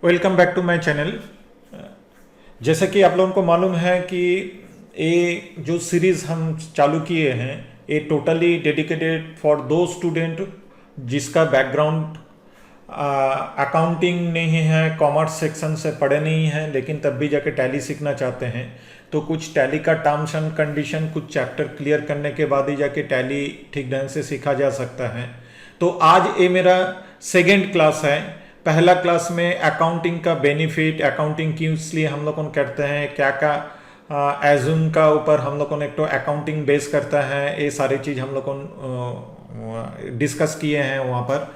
Welcome back to my channel. जैसा कि आप लोगों को मालूम है कि ये जो सीरीज़ हम चालू किए हैं ये टोटली डेडिकेटेड फॉर दो स्टूडेंट जिसका बैकग्राउंड अकाउंटिंग नहीं है, कॉमर्स सेक्शन से पढ़े नहीं हैं, लेकिन तब भी जाके टैली सीखना चाहते हैं। तो कुछ टैली का टर्म्स एंड कंडीशन कुछ चैप्टर क्लियर करने के बाद ही जाके टैली ठीक ढंग से सीखा जा सकता है। तो आज ये मेरा सेकेंड क्लास है। पहला क्लास में अकाउंटिंग का बेनिफिट, अकाउंटिंग क्यों इसलिए हम लोग करते हैं, क्या क्या एज्यूम का ऊपर हम लोग एक तो अकाउंटिंग बेस करता है, ये सारी चीज़ हम लोग डिस्कस किए हैं वहाँ पर।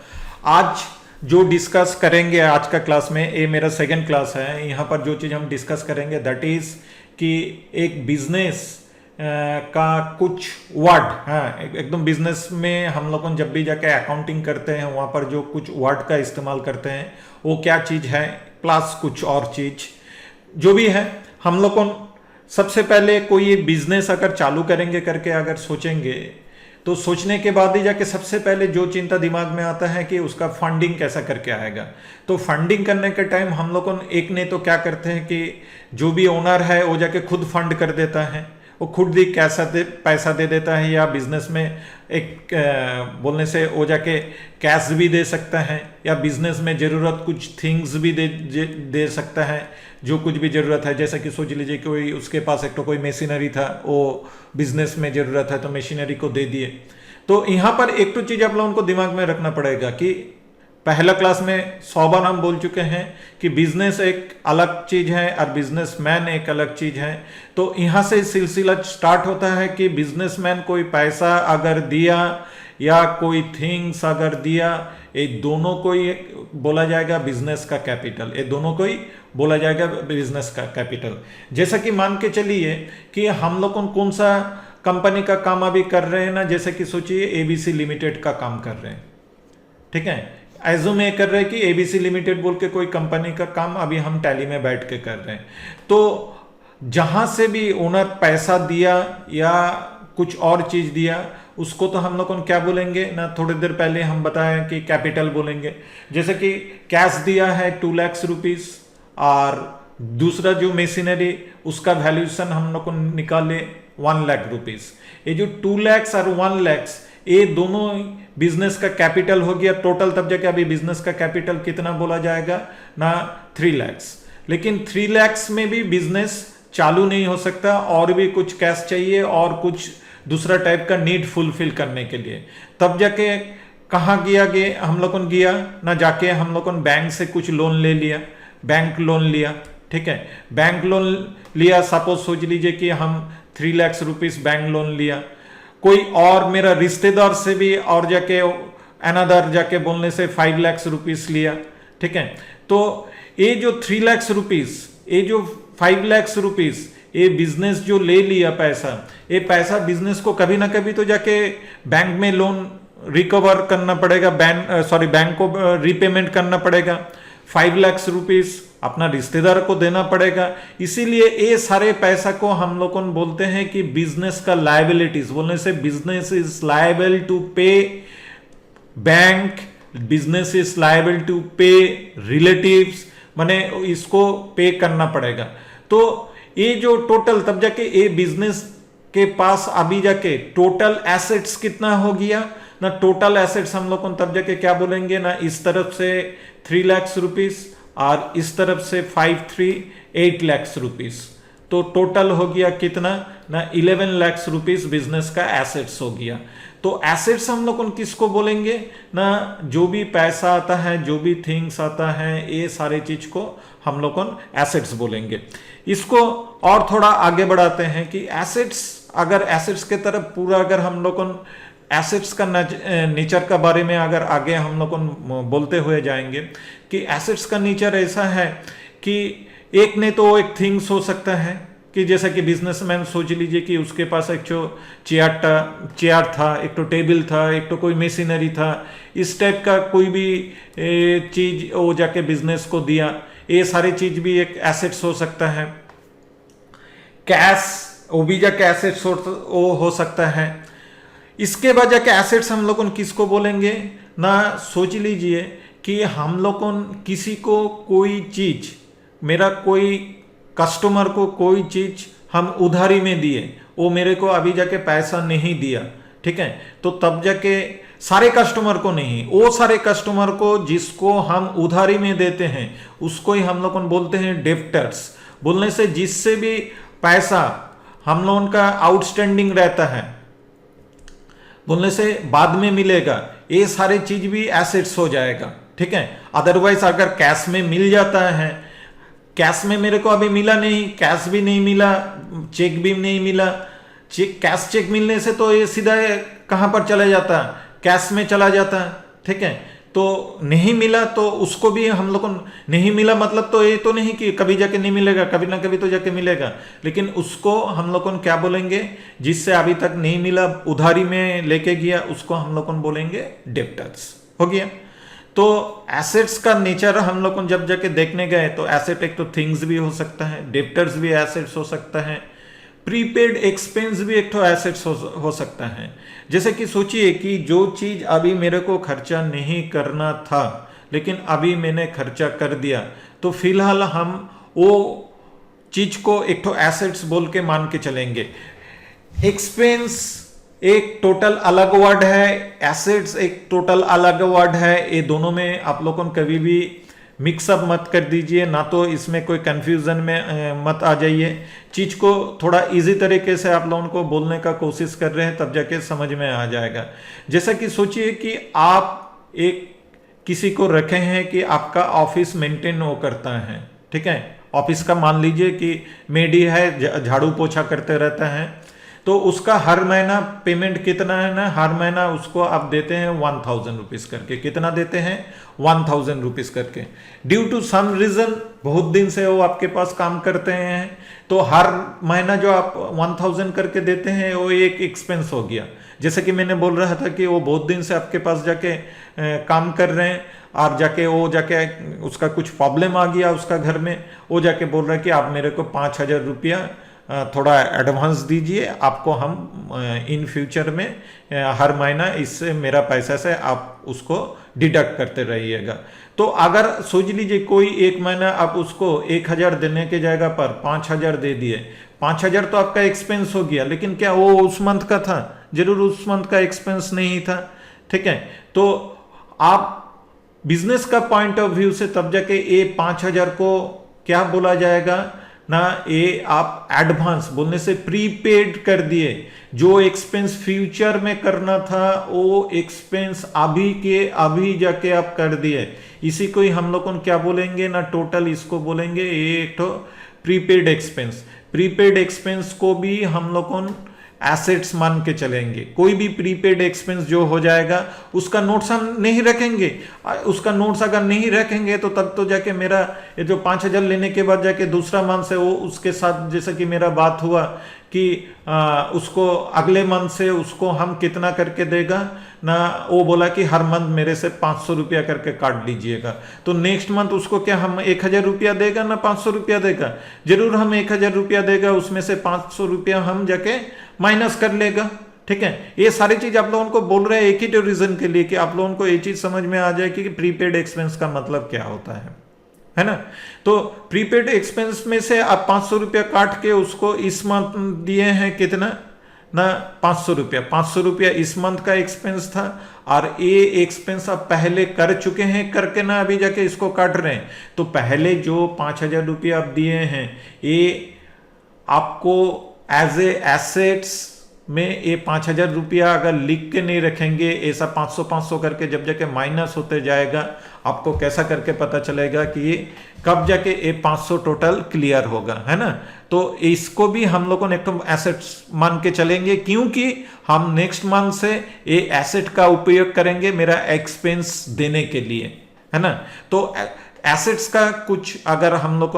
आज जो डिस्कस करेंगे आज का क्लास में, ये मेरा सेकंड क्लास है, यहाँ पर जो चीज़ हम डिस्कस करेंगे दैट इज़ कि एक बिजनेस का कुछ वर्ड, हाँ एकदम बिजनेस में हम लोग जब भी जाके अकाउंटिंग करते हैं वहाँ पर जो कुछ वर्ड का इस्तेमाल करते हैं वो क्या चीज़ है, प्लस कुछ और चीज़ जो भी है। हम लोग सबसे पहले कोई बिजनेस अगर चालू करेंगे करके अगर सोचेंगे तो सोचने के बाद ही जाके सबसे पहले जो चिंता दिमाग में आता है कि उसका फंडिंग कैसा करके आएगा। तो फंडिंग करने के टाइम हम लोग एक ने तो क्या करते हैं कि जो भी ओनर है वो जाके खुद फंड कर देता है, वो खुद ही पैसा दे देता है, या बिजनेस में एक बोलने से वो जाके कैश भी दे सकता है, या बिजनेस में ज़रूरत कुछ थिंग्स भी दे सकता है, जो कुछ भी ज़रूरत है। जैसा कि सोच लीजिए कोई उसके पास एक तो कोई मशीनरी था, वो बिजनेस में ज़रूरत है तो मशीनरी को दे दिए। तो यहाँ पर एक तो चीज़ आप लोगों को दिमाग में रखना पड़ेगा कि पहला क्लास में 100 बार हम बोल चुके हैं कि बिजनेस एक अलग चीज़ है और बिजनेसमैन एक अलग चीज़ है। तो यहाँ से सिलसिला स्टार्ट होता है कि बिजनेसमैन कोई पैसा अगर दिया या कोई थिंग्स अगर दिया, ये दोनों को ही बोला जाएगा बिजनेस का कैपिटल, ये दोनों को ही बोला जाएगा बिजनेस का कैपिटल। जैसा कि मान के चलिए कि हम लोग कौन सा कंपनी का काम अभी कर रहे हैं ना, जैसे कि सोचिए एबीसी लिमिटेड का काम कर रहे हैं, ठीक है। एज्यूम ये कर रहे हैं कि एबीसी लिमिटेड बोल के कोई कंपनी का काम अभी हम टैली में बैठ के कर रहे हैं। तो जहां से भी ओनर पैसा दिया या कुछ और चीज दिया उसको तो हम लोग क्या बोलेंगे ना, थोड़ी देर पहले हम बताएं कि कैपिटल बोलेंगे। जैसे कि कैश दिया है 2 लाख रुपीस और दूसरा जो मशीनरी उसका वैल्यूएशन हम लोग निकाले 1 लाख रुपीस। ये जो 2 लाख और 1 लाख ये दोनों बिजनेस का कैपिटल हो गया टोटल। तब जाके अभी बिजनेस का कैपिटल कितना बोला जाएगा ना, 3 लाख। लेकिन 3 लाख में भी बिजनेस चालू नहीं हो सकता, और भी कुछ कैश चाहिए और कुछ दूसरा टाइप का नीड फुलफिल करने के लिए। तब जाके कहाँ हम लोगों ने गया ना, जाके हम लोगों ने बैंक से कुछ लोन ले लिया, बैंक लोन लिया, ठीक है। बैंक लोन लिया, सपोज सोच लीजिए कि हम 3 लाख रुपीस बैंक लोन लिया। कोई और मेरा रिश्तेदार से भी और जाके अनदर जाके बोलने से 5 लाख रुपीस लिया, ठीक है। तो ये जो 3 लाख रुपीस, ये जो 5 लाख रुपीस, ये बिजनेस जो ले लिया पैसा, ये पैसा बिजनेस को कभी ना कभी तो जाके बैंक में लोन रिकवर करना पड़ेगा, बैंक को रीपेमेंट करना पड़ेगा। 5 लाख रुपीस अपना रिश्तेदार को देना पड़ेगा। इसीलिए ये सारे पैसा को हम लोग बोलते हैं कि बिजनेस का लायबिलिटीज, बोलने से business is liable to pay bank, business is liable to pay relatives, माने इसको पे करना पड़ेगा। तो ये जो टोटल तब जाके ये बिजनेस के पास अभी जाके टोटल एसेट्स कितना हो गया ना, टोटल एसेट्स हम लोग तब जाके क्या बोलेंगे ना, इस तरफ से 3 लाख रुपीस और इस तरफ से 8 लाख रुपीस। तो टोटल हो गया कितना ना, 11 लाख रुपीस बिजनेस का एसेट्स हो गया। तो एसेट्स हम लोग किसको बोलेंगे ना, जो भी पैसा आता है, जो भी थिंग्स आता है, ये सारे चीज को हम लोग एसेट्स बोलेंगे। इसको और थोड़ा आगे बढ़ाते हैं कि एसेट्स, अगर एसेट्स के तरफ पूरा अगर हम लोग एसेट्स का नेचर का बारे में अगर आगे हम लोग बोलते हुए जाएंगे कि एसेट्स का नेचर ऐसा है कि एक ने तो एक थिंग्स हो सकता है कि जैसा कि बिजनेसमैन सोच लीजिए कि उसके पास एक जो चेयर था, एक तो टेबल था, एक तो कोई मशीनरी था, इस टाइप का कोई भी चीज वो जाके बिजनेस को दिया, ये सारी चीज भी एक एसेट्स हो सकता है। कैश वो भी जाके एसेट्स हो सकता है। इसके बाद जाके एसेट्स हम लोग किसको बोलेंगे ना, सोच लीजिए कि हम लोगों किसी को कोई चीज, मेरा कोई कस्टमर को कोई चीज हम उधारी में दिए, वो मेरे को अभी जाके पैसा नहीं दिया, ठीक है, तो तब जाके सारे कस्टमर को नहीं, वो सारे कस्टमर को जिसको हम उधारी में देते हैं उसको ही हम लोग बोलते हैं डेब्टर्स। बोलने से जिससे भी पैसा हम लोगों का आउटस्टैंडिंग रहता है, बोलने से बाद में मिलेगा, ये सारी चीज भी एसेट्स हो जाएगा, ठीक है। अदरवाइज अगर कैश में मिल जाता है, कैश में मेरे को अभी मिला नहीं, कैश भी नहीं मिला, चेक भी नहीं मिला, कैश चेक मिलने से तो ये सीधा कहां पर चला जाता है, कैश में चला जाता है, ठीक है। तो नहीं मिला तो उसको भी हम लोग को नहीं मिला, मतलब तो ये तो नहीं कि कभी जाके नहीं मिलेगा, कभी ना कभी तो जाके मिलेगा, लेकिन उसको हम लोग को क्या बोलेंगे, जिससे अभी तक नहीं मिला, उधारी में लेके गया, उसको हम लोग बोलेंगे डेब्टर्स। हो गया। तो एसेट्स का नेचर हम लोग जब जाके देखने गए तो एसेट एक तो थिंग्स भी हो सकता है, डेब्टर्स भी एसेट्स हो सकता है, प्रीपेड एक्सपेंस भी एक तो एसेट्स हो सकता है। जैसे कि सोचिए कि जो चीज अभी मेरे को खर्चा नहीं करना था लेकिन अभी मैंने खर्चा कर दिया, तो फिलहाल हम वो चीज को एक तो एसेट्स बोल के मान के चलेंगे। एक्सपेंस एक टोटल अलग वर्ड है, एसेट्स एक टोटल अलग वर्ड है, ये दोनों में आप लोगों को कभी भी मिक्सअप मत कर दीजिए, ना तो इसमें कोई कंफ्यूजन में मत आ जाइए। चीज को थोड़ा इजी तरीके से आप लोगों को बोलने का कोशिश कर रहे हैं, तब जाके समझ में आ जाएगा। जैसा कि सोचिए कि आप एक किसी को रखे हैं कि आपका ऑफिस मेंटेन वो करता है, ठीक है, ऑफिस का मान लीजिए कि मेडी है, झाड़ू पोछा करते रहता है, तो उसका हर महीना पेमेंट कितना है ना, हर महीना उसको आप देते हैं 1000 रुपीज करके। कितना देते हैं? 1000 रुपीज करके। ड्यू टू सम रीजन बहुत दिन से वो आपके पास काम करते हैं, तो हर महीना जो आप 1000 करके देते हैं वो एक एक्सपेंस हो गया। जैसे कि मैंने बोल रहा था कि वो बहुत दिन से आपके पास जाके काम कर रहे हैं, और जाके वो जाके उसका कुछ प्रॉब्लम आ गया उसका घर में, वो जाके बोल रहा है कि आप मेरे को 5000 रुपया थोड़ा एडवांस दीजिए, आपको हम इन फ्यूचर में हर महीना इससे मेरा पैसा से आप उसको डिडक्ट करते रहिएगा। तो अगर सोच लीजिए कोई एक महीना आप उसको 1000 देने के जगह पर 5000 दे दिए, 5000 तो आपका एक्सपेंस हो गया, लेकिन क्या वो उस मंथ का था? जरूर उस मंथ का एक्सपेंस नहीं था, ठीक है। तो आप बिजनेस का पॉइंट ऑफ व्यू से तब जाके ये 5000 को क्या बोला जाएगा ना, ये आप एडवांस बोलने से प्रीपेड कर दिए। जो एक्सपेंस फ्यूचर में करना था वो एक्सपेंस अभी के अभी जाके आप कर दिए, इसी को ही हम लोग क्या बोलेंगे ना, टोटल इसको बोलेंगे ये एक तो प्रीपेड एक्सपेंस। प्रीपेड एक्सपेंस को भी हम लोग एसेट्स मान के चलेंगे। कोई भी प्रीपेड एक्सपेंस जो हो जाएगा उसका नोट्स हम नहीं रखेंगे, उसका नोट्स अगर नहीं रखेंगे तो तब तो जाके मेरा ये जो 5000 लेने के बाद जाके दूसरा मंथ से वो उसके साथ जैसा कि मेरा बात हुआ कि उसको अगले मंथ से उसको हम कितना करके देगा ना, वो बोला कि हर मंथ मेरे से 500 रुपया करके काट लीजिएगा। तो नेक्स्ट मंथ उसको क्या हम 1000 रुपया देगा ना 500 रुपया देगा? जरूर हम 1000 रुपया देगा, उसमें से 500 रुपया हम जाके माइनस कर लेगा, ठीक है। ये सारी चीज आप लोगों को बोल रहे हैं एक ही रीजन के लिए कि आप लोगों को ये चीज समझ में आ जाए कि प्रीपेड एक्सपेंस का मतलब क्या होता है ना। तो प्रीपेड एक्सपेंस में से आप 500 रुपया काट के उसको इस मंथ दिए हैं कितना ना 500 रुपया। 500 रुपया इस मंथ का एक्सपेंस था, और ये एक्सपेंस आप पहले कर चुके हैं, करके ना अभी जाके इसको काट रहे हैं। तो पहले जो 5000 रुपया आप दिए हैं ये आपको एज ए एसेट्स में ये 5000 रुपया अगर लिख के नहीं रखेंगे, ऐसा 500 करके जब जाके माइनस होते जाएगा, आपको कैसा करके पता चलेगा कि ये कब जाके ये 500 टोटल क्लियर होगा, है ना। तो इसको भी हम लोगों ने एक एसेट्स मान के चलेंगे, क्योंकि हम नेक्स्ट मंथ से ये एसेट का उपयोग करेंगे मेरा एक्सपेंस देने के लिए, है ना। तो एसेट्स का कुछ अगर हम लोग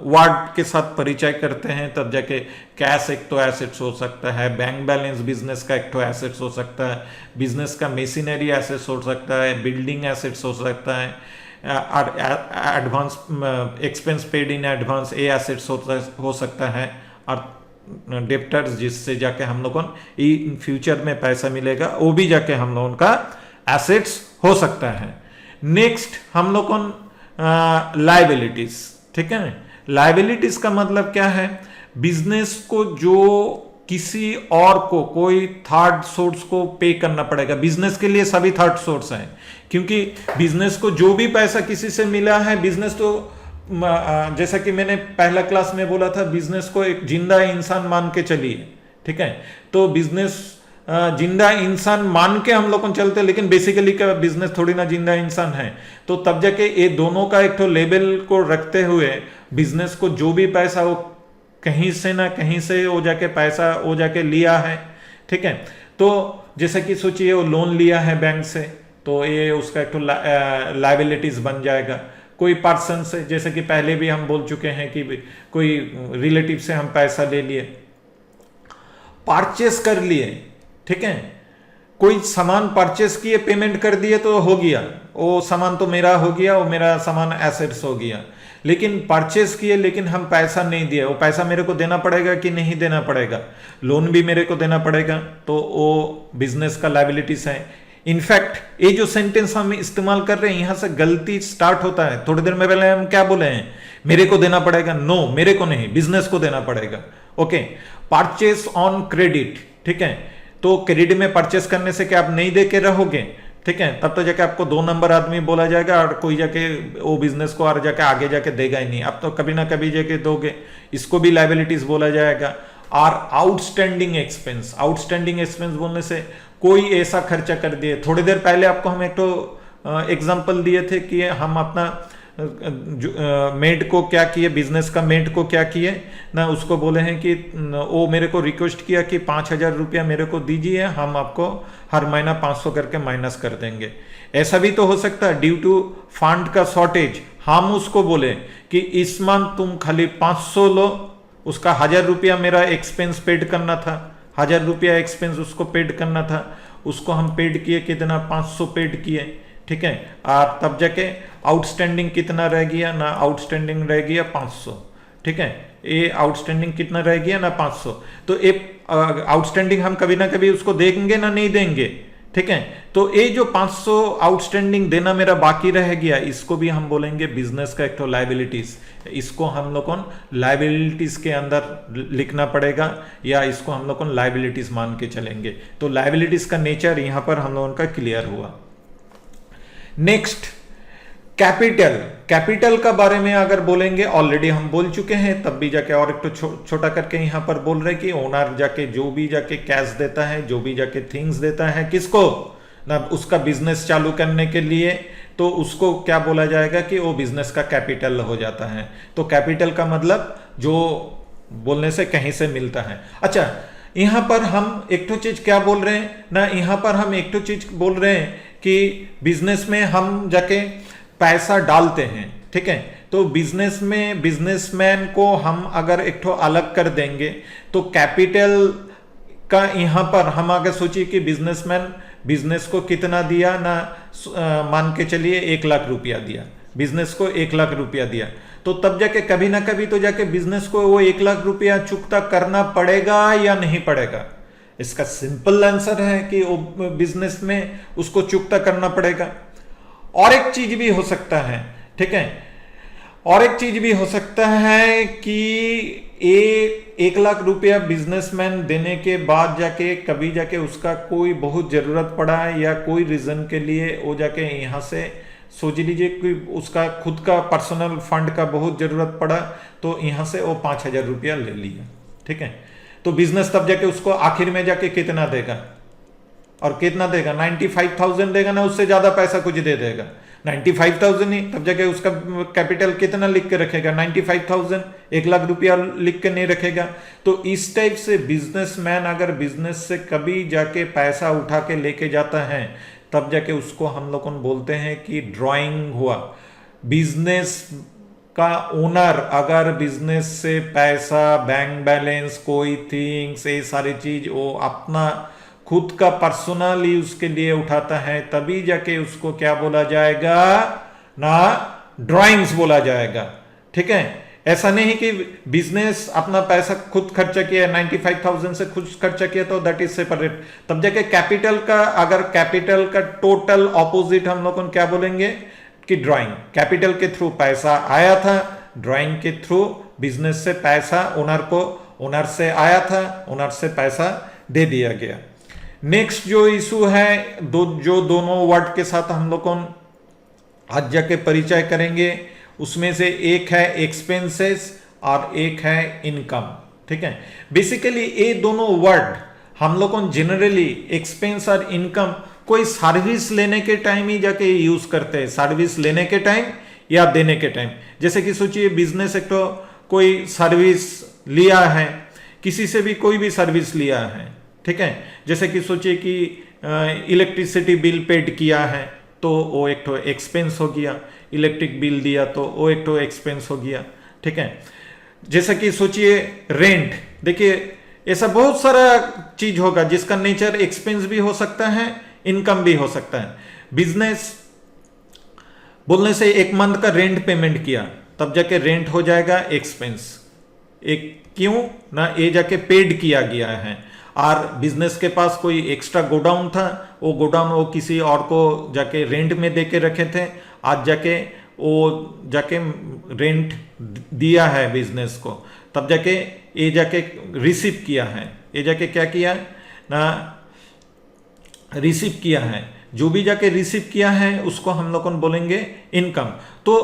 वर्ड के साथ परिचय करते हैं तब जाके कैश एक तो एसेट्स हो सकता है, बैंक बैलेंस बिजनेस का एक तो एसेट्स हो सकता है, बिजनेस का मशीनरी एसेट्स हो सकता है, बिल्डिंग एसेट्स हो सकता है, और advance expense paid in advance ये एसेट्स हो सकता है, और डेब्टर्स जिससे जाके हम लोगों इन फ्यूचर में पैसा मिलेगा वो भी जाके हम लोगों का एसेट्स हो सकता है। नेक्स्ट हम लोग कौन लायबिलिटीज, ठीक है। लायबिलिटीज का मतलब क्या है, बिजनेस को जो किसी और को, कोई थर्ड सोर्स को पे करना पड़ेगा। बिजनेस के लिए सभी थर्ड सोर्स हैं, क्योंकि बिजनेस को जो भी पैसा किसी से मिला है, बिजनेस तो जैसा कि मैंने पहला क्लास में बोला था, बिजनेस को एक जिंदा इंसान मान के चलिए, ठीक है। तो बिजनेस जिंदा इंसान मान के हम लोग को चलते हैं, लेकिन बेसिकली का बिजनेस थोड़ी ना जिंदा इंसान है। तो तब जाके ये दोनों का एक तो लेवल को रखते हुए बिजनेस को जो भी पैसा वो कहीं से ना कहीं से वो जाके पैसा वो जाके लिया है, ठीक है। तो जैसे कि सोचिए वो लोन लिया है बैंक से, तो ये उसका एक तो लायबिलिटीज बन जाएगा। कोई पर्सन से, जैसे कि पहले भी हम बोल चुके हैं कि कोई रिलेटिव से हम पैसा ले लिए, परचेस कर लिए, ठीक है। कोई सामान परचेस किए, पेमेंट कर दिए तो हो गया, वो सामान तो मेरा हो गया, वो मेरा सामान एसेट्स हो गया। लेकिन परचेस किए, लेकिन हम पैसा नहीं दिए, वो पैसा मेरे को देना पड़ेगा कि नहीं देना पड़ेगा, लोन भी मेरे को देना पड़ेगा, तो वो बिजनेस का लायबिलिटीज है। इनफैक्ट ये जो सेंटेंस हम इस्तेमाल कर रहे हैं, यहां से गलती स्टार्ट होता है। थोड़ी देर में पहले हम क्या बोले हैं, मेरे को देना पड़ेगा, नो मेरे को नहीं, बिजनेस को देना पड़ेगा। ओके, परचेस ऑन क्रेडिट, ठीक है। तो क्रेडिट में परचेस करने से क्या आप नहीं दे के रहोगे, ठीक है, तब तो जाके आपको 2 नंबर आदमी बोला जाएगा और कोई जाके वो बिजनेस को और जाके आगे जाके देगा ही नहीं, आप तो कभी ना कभी जाके दोगे, इसको भी लायबिलिटीज बोला जाएगा। और आउटस्टैंडिंग एक्सपेंस, आउटस्टैंडिंग एक्सपेंस बोलने से कोई ऐसा खर्चा कर दिए। थोड़ी देर पहले आपको हम एक तो एग्जांपल दिए थे कि हम अपना मेड को क्या किए, बिजनेस का मेड को क्या किए ना, उसको बोले हैं कि वो मेरे को रिक्वेस्ट किया कि 5,000 रुपया मेरे को दीजिए, हम आपको हर महीना 500 करके माइनस कर देंगे। ऐसा भी तो हो सकता है, ड्यू टू फंड का शॉर्टेज हम उसको बोले कि इस मंथ तुम खाली 500 लो, उसका 1,000 रुपया मेरा एक्सपेंस पेड करना था, 1,000 रुपया एक्सपेंस उसको पेड करना था, उसको हम पेड किए कितना, 500 पेड किए, ठीक है। और तब जाके आउटस्टैंडिंग कितना रह गया ना, आउटस्टैंडिंग रह गया 500, ठीक है। ये आउटस्टैंडिंग कितना रह गया ना, 500। तो ये आउटस्टैंडिंग हम कभी ना कभी उसको देंगे ना, नहीं देंगे, ठीक है। तो ये जो 500 आउटस्टैंडिंग देना मेरा बाकी रह गया, इसको भी हम बोलेंगे बिजनेस का एक तो लायबिलिटीज। इसको हम लोग को लायबिलिटीज के अंदर लिखना पड़ेगा, या इसको हम लोग को लायबिलिटीज मान के चलेंगे। तो लायबिलिटीज का नेचर यहां पर हम लोगों का क्लियर हुआ। Next, capital. कैपिटल का बारे में अगर बोलेंगे, ऑलरेडी हम बोल चुके हैं, तब भी जाके और एक तो छोटा करके यहां पर बोल रहे कि ओनर जाके जो भी जाके कैश देता है, जो भी जाके थिंग्स देता है, किसको ना, उसका बिजनेस चालू करने के लिए, तो उसको क्या बोला जाएगा कि वो बिजनेस का कैपिटल हो जाता है। तो कैपिटल का मतलब जो बोलने से कहीं से मिलता है। अच्छा, यहां पर हम एक तो चीज क्या बोल रहे हैं ना, यहां पर हम एक तो चीज बोल रहे हैं कि बिजनेस में हम जाके पैसा डालते हैं, ठीक है। तो बिजनेस में बिजनेसमैन को हम अगर एक तो अलग कर देंगे, तो कैपिटल का यहां पर हम अगर सोचिए कि बिजनेसमैन बिजनेस को कितना दिया ना, मान के चलिए 1 लाख रुपया दिया, बिजनेस को 1 लाख रुपया दिया, तो तब जाके कभी ना कभी तो जाके बिजनेस को वो 1 लाख रुपया चुकता करना पड़ेगा या नहीं पड़ेगा। इसका सिंपल आंसर है कि वो बिजनेस में उसको चुकता करना पड़ेगा। और एक चीज भी हो सकता है, ठीक है, और एक चीज भी हो सकता है कि 1 लाख रुपया बिजनेसमैन देने के बाद जाके कभी जाके उसका कोई बहुत जरूरत पड़ा है, या कोई रीजन के लिए वो जाके यहां से सोच लीजिए कि उसका खुद का पर्सनल फंड का बहुत जरूरत पड़ा, तो यहां से वो 5,000 रुपया ले लिया, ठीक है। तो बिजनेस तब जाके उसको आखिर में जाके कितना देगा, और कितना देगा, 95,000 देगा ना, उससे ज्यादा पैसा कुछ दे देगा, 95,000 ही, तब जाके उसका कैपिटल कितना लिख के रखेगा, 95,000, 1 लाख रुपया लिख के नहीं रखेगा। तो इस टाइप से बिजनेसमैन अगर बिजनेस से कभी जाके पैसा उठा के लेके जाता है, तब जाके उसको हम लोग बोलते हैं कि ड्राइंग हुआ। बिजनेस का ओनर अगर बिजनेस से पैसा, बैंक बैलेंस, कोई थिंग्स, ये सारी चीज वो अपना खुद का पर्सनल यूज के लिए उठाता है, तभी जाके उसको क्या बोला जाएगा ना, ड्राइंग्स बोला जाएगा, ठीक है। ऐसा नहीं कि बिजनेस अपना पैसा खुद खर्चा किया 95,000 से खुद खर्चा किया तो दैट इज सेपरेट। तब जाके कैपिटल का, अगर कैपिटल का टोटल ऑपोजिट हम लोग क्या बोलेंगे कि ड्राइंग। कैपिटल के थ्रू पैसा आया था, ड्राइंग के थ्रू बिजनेस से पैसा ओनर से आया था, ओनर से पैसा दे दिया गया। नेक्स्ट जो इशू है, जो दोनों वर्ड के साथ हम लोग आज जाके परिचय करेंगे, उसमें से एक है एक्सपेंसेस और एक है इनकम। ठीक है, बेसिकली ये दोनों वर्ड हम लोग जनरली एक्सपेंस और इनकम कोई सर्विस लेने के टाइम ही जाके यूज करते हैं, सर्विस लेने के टाइम या देने के टाइम। जैसे कि सोचिए बिजनेस एक तो कोई सर्विस लिया है, किसी से भी कोई भी सर्विस लिया है, ठीक है, जैसे कि सोचिए कि इलेक्ट्रिसिटी बिल पेड किया है तो वो एक तो एक्सपेंस हो गया, इलेक्ट्रिक बिल दिया तो वो एक तो एक्सपेंस हो गया। ठीक है, जैसे कि सोचिए रेंट, देखिए ऐसा बहुत सारा चीज होगा जिसका नेचर एक्सपेंस भी हो सकता है, इनकम भी हो सकता है। बिजनेस बोलने से एक मंथ का रेंट पेमेंट किया तब जाके रेंट हो जाएगा एक्सपेंस, एक क्यों ना ये जाके पेड किया गया है। और बिजनेस के पास कोई एक्स्ट्रा गोडाउन था, वो गोडाउन वो किसी और को जाके रेंट में दे के रखे थे, आज जाके वो जाके रेंट दिया है बिजनेस को, तब जाके ये जाके रिसीव किया है, ये जाके क्या किया ना रिसीव किया है। जो भी जाके रिसीव किया है उसको हम लोग बोलेंगे इनकम। तो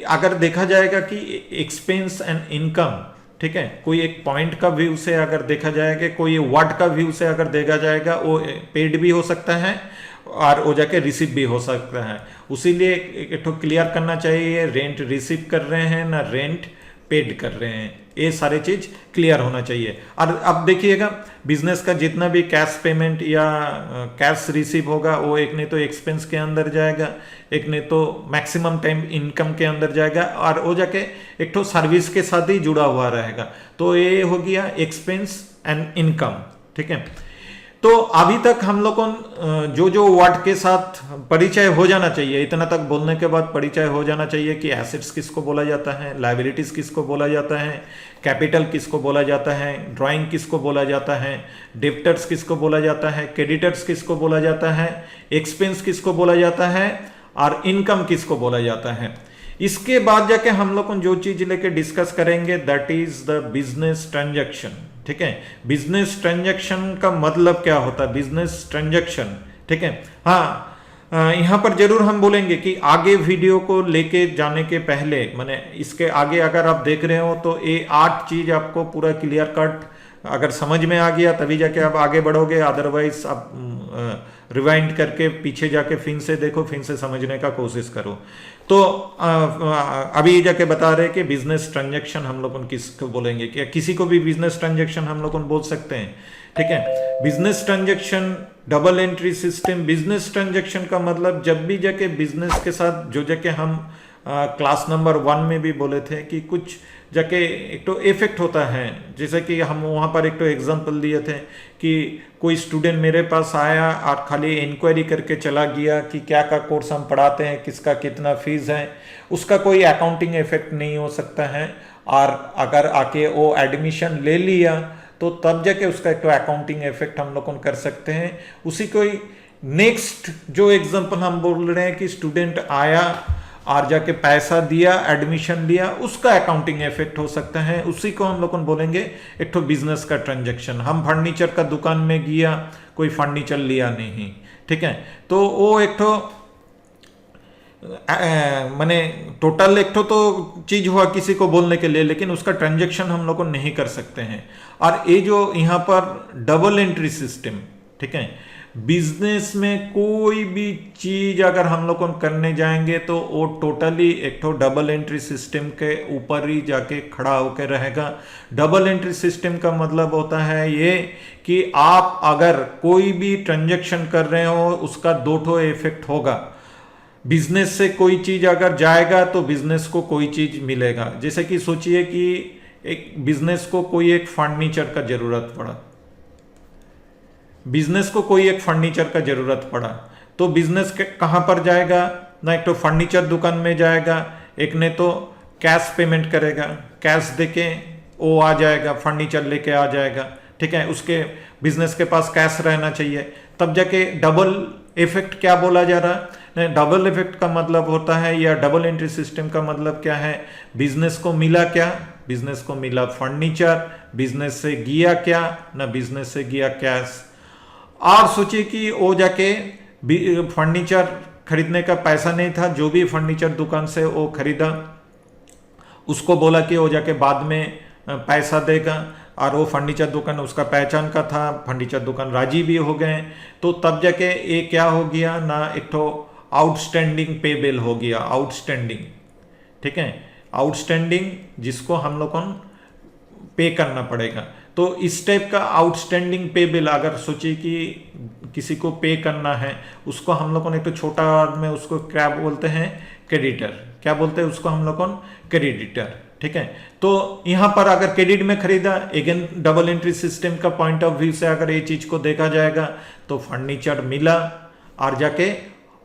अगर देखा जाएगा कि एक्सपेंस एंड इनकम, ठीक है, कोई एक पॉइंट का व्यू से अगर देखा जाएगा, कोई वर्ड का व्यू से अगर देखा जाएगा, वो पेड भी हो सकता है और वो जाके रिसीव भी हो सकता है। उसीलिए एक तो क्लियर करना चाहिए, रेंट रिसीव कर रहे हैं ना रेंट पेड कर रहे हैं, ये सारे चीज क्लियर होना चाहिए। और अब देखिएगा बिजनेस का जितना भी कैश पेमेंट या कैश रिसीव होगा वो एक ने तो एक्सपेंस के अंदर जाएगा, एक ने तो मैक्सिमम टाइम इनकम के अंदर जाएगा, और वो जाके एक तो सर्विस के साथ ही जुड़ा हुआ रहेगा। तो ये हो गया एक्सपेंस एंड इनकम। ठीक है, तो अभी तक हम लोग को जो वर्ड के साथ परिचय हो जाना चाहिए, इतना तक बोलने के बाद परिचय हो जाना चाहिए कि एसेट्स किसको बोला जाता है, लायबिलिटीज किसको बोला जाता है, कैपिटल किसको बोला जाता है, ड्राइंग किसको बोला जाता है, डेब्टर्स किसको बोला जाता है, क्रेडिटर्स किसको बोला जाता है, एक्सपेंस किसको बोला जाता है और इनकम किसको बोला जाता है। इसके बाद जाके हम लोग जो चीज लेके डिस्कस करेंगे that is the business transaction. ठीक है, बिजनेस ट्रांजैक्शन का मतलब क्या होता है, बिजनेस ट्रांजैक्शन। ठीक है, हाँ, यहाँ पर जरूर हम बोलेंगे कि आगे वीडियो को लेके जाने के पहले, माने इसके आगे अगर आप देख रहे हो तो ये 8 चीज आपको पूरा क्लियर कट अगर समझ में आ गया तभी जाके आप आगे बढ़ोगे, अदरवाइज आप रिवाइंड करके पीछे जाके फिर से देखो, फिर से समझने का कोशिश करो। तो अभी जाके बता रहे कि बिजनेस ट्रांजैक्शन हम लोग किसको बोलेंगे, क्या किसी को भी बिजनेस ट्रांजैक्शन हम लोग बोल सकते हैं। ठीक है, business transaction, double entry system. Business transaction का मतलब जब भी जाके बिजनेस के साथ जो जाके हम क्लास नंबर 1 में भी बोले थे कि कुछ जाके एक तो इफेक्ट होता है, जैसे कि हम वहाँ पर एक तो एग्जांपल दिए थे कि कोई स्टूडेंट मेरे पास आया और खाली इंक्वायरी करके चला गया कि क्या का कोर्स हम पढ़ाते हैं, किसका कितना फीस है, उसका कोई अकाउंटिंग इफेक्ट नहीं हो सकता है। और अगर आके वो एडमिशन ले लिया तो तब जाके उसका एक तो अकाउंटिंग इफेक्ट हम लोग कर सकते हैं। उसी को नेक्स्ट जो एग्जाम्पल हम बोल रहे हैं कि स्टूडेंट आया और जाके पैसा दिया, एडमिशन लिया, उसका अकाउंटिंग इफेक्ट हो सकता है, उसी को हम लोग बोलेंगे एक तो बिजनेस का ट्रांजैक्शन। हम फर्नीचर का दुकान में गया, कोई फर्नीचर लिया नहीं, ठीक है, तो वो एक तो माने टोटल एक तो चीज हुआ किसी को बोलने के लिए, लेकिन उसका ट्रांजैक्शन हम लोग नहीं कर सकते हैं। और ये जो यहाँ पर डबल एंट्री सिस्टम, ठीक है, बिजनेस में कोई भी चीज अगर हम लोग करने जाएंगे तो वो टोटली एक तो डबल एंट्री सिस्टम के ऊपर ही जाके खड़ा होकर रहेगा। डबल एंट्री सिस्टम का मतलब होता है ये कि आप अगर कोई भी ट्रांजैक्शन कर रहे हो उसका 2 इफेक्ट होगा। बिजनेस से कोई चीज अगर जाएगा तो बिजनेस को कोई चीज मिलेगा। जैसे कि सोचिए कि एक बिजनेस को कोई एक फर्नीचर का जरूरत पड़ा, बिजनेस को कोई एक फर्नीचर का जरूरत पड़ा तो बिजनेस कहां पर जाएगा ना, एक तो फर्नीचर दुकान में जाएगा, एक ने तो कैश पेमेंट करेगा, कैश देके वो आ जाएगा, फर्नीचर लेके आ जाएगा, ठीक है। उसके बिजनेस के पास कैश रहना चाहिए, तब जाके डबल इफेक्ट क्या बोला जा रहा है। डबल इफेक्ट का मतलब होता है, या डबल एंट्री सिस्टम का मतलब क्या है, बिजनेस को मिला क्या, बिजनेस को मिला फर्नीचर, बिजनेस से गया क्या ना, बिजनेस से गया कैश। और सोचिए कि वो जाके फर्नीचर खरीदने का पैसा नहीं था, जो भी फर्नीचर दुकान से वो खरीदा उसको बोला कि वो जाके बाद में पैसा देगा, और वो फर्नीचर दुकान उसका पहचान का था, फर्नीचर दुकान राजी भी हो गए। तो तब जाके ये क्या हो गया ना, एक तो आउटस्टैंडिंग पे बिल हो गया, आउटस्टैंडिंग, ठीक है, आउटस्टैंडिंग जिसको हम लोग को पे करना पड़ेगा। तो इस टाइप का आउटस्टैंडिंग पे बिल अगर सोचिए कि किसी को पे करना है, उसको हम लोगों ने तो छोटा में उसको क्या बोलते हैं, क्रेडिटर, क्या बोलते हैं उसको हम लोग क्रेडिटर, ठीक है। तो यहाँ पर अगर क्रेडिट में खरीदा, अगेन डबल एंट्री सिस्टम का पॉइंट ऑफ व्यू से अगर ये चीज को देखा जाएगा तो फर्नीचर मिला, और जाके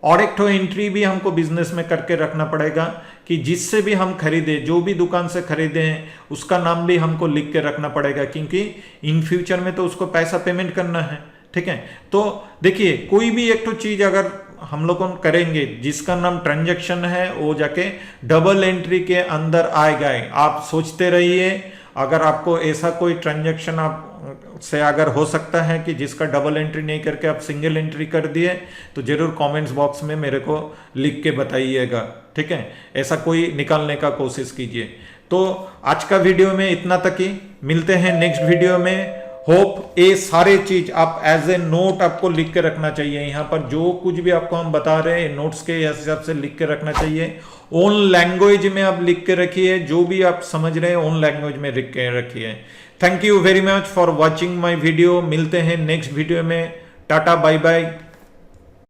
और एक तो एंट्री भी हमको बिजनेस में करके रखना पड़ेगा कि जिससे भी हम खरीदे, जो भी दुकान से खरीदे हैं उसका नाम भी हमको लिख के रखना पड़ेगा, क्योंकि इन फ्यूचर में तो उसको पैसा पेमेंट करना है, ठीक है। तो देखिए कोई भी एक तो चीज अगर हम लोग करेंगे जिसका नाम ट्रांजैक्शन है, वो जाके डबल एंट्री के अंदर आएगा। आप सोचते रहिए, अगर आपको ऐसा कोई ट्रांजैक्शन आप से अगर हो सकता है कि जिसका डबल एंट्री नहीं करके आप सिंगल एंट्री कर दिए, तो जरूर कमेंट्स बॉक्स में मेरे को लिख के बताइएगा, ठीक है। ऐसा कोई निकालने का कोशिश कीजिए। तो आज का वीडियो में इतना तक ही, मिलते हैं नेक्स्ट वीडियो में। होप ये सारे चीज आप एज ए नोट आपको लिख के रखना चाहिए। यहाँ पर जो कुछ भी आपको हम बता रहे हैं नोट्स के हिसाब से लिख के रखना चाहिए। ओन लैंग्वेज में आप लिख के रखिए, जो भी आप समझ रहे हैं ओन लैंग्वेज में लिख के रखिए। Thank you very much for watching my video. मिलते हैं नेक्स्ट वीडियो में। Tata bye bye.